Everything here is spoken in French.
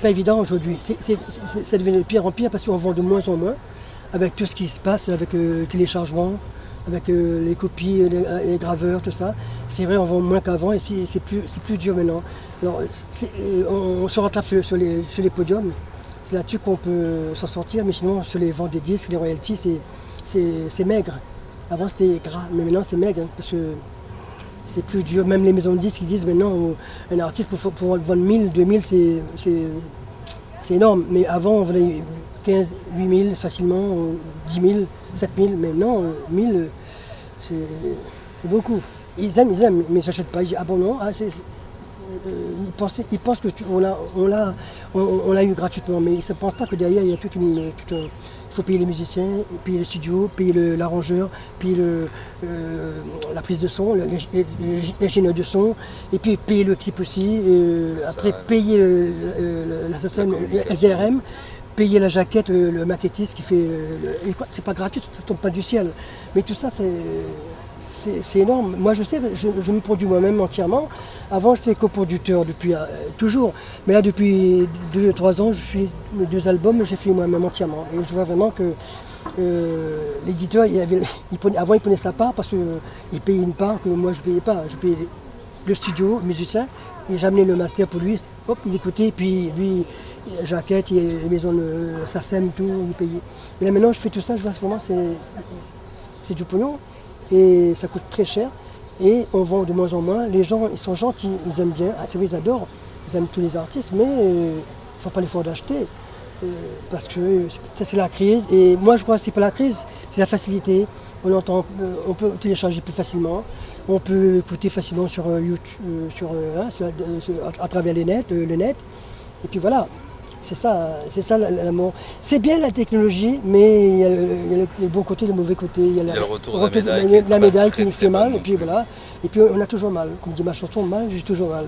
pas évident aujourd'hui. Ça devient de pire en pire parce qu'on vend de moins en moins avec tout ce qui se passe, avec le téléchargement, avec les copies, les graveurs, tout ça. C'est vrai, on vend moins qu'avant et c'est plus dur maintenant. Alors, on se rattrape sur les podiums. C'est là-dessus qu'on peut s'en sortir, mais sinon, sur les ventes des disques, les royalties, c'est maigre. Avant, c'était gras, mais maintenant, c'est maigre, hein, parce que c'est plus dur. Même les maisons de disques, ils disent maintenant, un artiste, pour vendre 1000, 2000, c'est énorme. Mais avant, on vendait 15, 8000 facilement, 10 000, 7000. Maintenant, 1000, c'est beaucoup. Ils aiment, mais ils n'achètent pas. Ils disent, ah bon, non, ils pensent qu'on l'a eu gratuitement, mais ils ne se pensent pas que derrière, il y a il faut payer les musiciens, payer le studio, payer l'arrangeur, payer la prise de son, l'ingénieur de son, et puis payer le clip aussi, après payer l'assassin, le SDRM, payer la jaquette, le maquettiste qui fait... c'est pas gratuit, ça tombe pas du ciel. Mais tout ça, c'est énorme. Moi, je sais, je me produis moi-même entièrement. Avant, j'étais coproducteur depuis toujours. Mais là, depuis 2-3 ans, je fais 2 albums, j'ai fait moi-même entièrement. Et je vois vraiment que l'éditeur, avant, il prenait sa part parce qu'il payait une part que moi, je ne payais pas. Je payais le studio, le musicien, et j'amenais le master pour lui. Hop, il écoutait, puis lui, jaquette, les maisons de SACEM, tout, il payait. Mais là, maintenant, je fais tout ça, je vois vraiment, c'est du pognon. Et ça coûte très cher et on vend de moins en moins. Les gens, ils sont gentils, ils aiment bien, c'est vrai, ils adorent, ils aiment tous les artistes, mais il ne faut pas l'effort d'acheter parce que ça c'est la crise. Et moi je crois que c'est pas la crise, c'est la facilité. On peut télécharger plus facilement, on peut écouter facilement sur YouTube, à travers le net. Et puis voilà. C'est ça l'amour. C'est bien la technologie, mais il y a le bon côté, le mauvais côté. Il y a le retour de la médaille qui fait mal, et puis voilà. Et puis on a toujours mal. Comme dit ma chanson, mal, j'ai toujours mal.